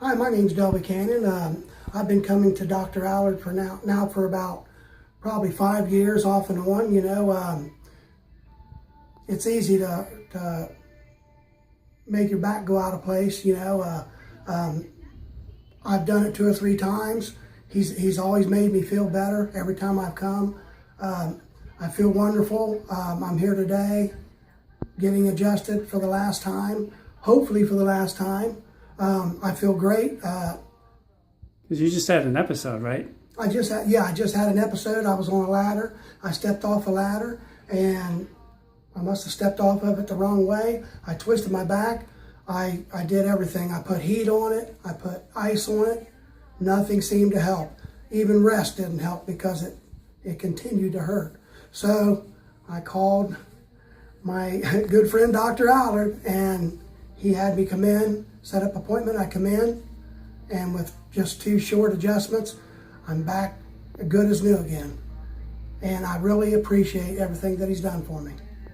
Hi, my name's Delby Cannon. I've been coming to Dr. Allard for now for about probably 5 years, off and on. It's easy to make your back go out of place. I've done it 2 or 3 times. He's always made me feel better every time I've come. I feel wonderful. I'm here today, getting adjusted for the last time, hopefully for the last time. I feel great. Because you just had an episode, right? I just had an episode. I was on a ladder. I stepped off a ladder and I must have stepped off of it the wrong way. I twisted my back. I did everything. I put heat on it. I put ice on it. Nothing seemed to help. Even rest didn't help because it continued to hurt. So I called my good friend Dr. Allard, and he had me come in, set up an appointment. I come in, and with just 2 short adjustments, I'm back good as new again. And I really appreciate everything that he's done for me.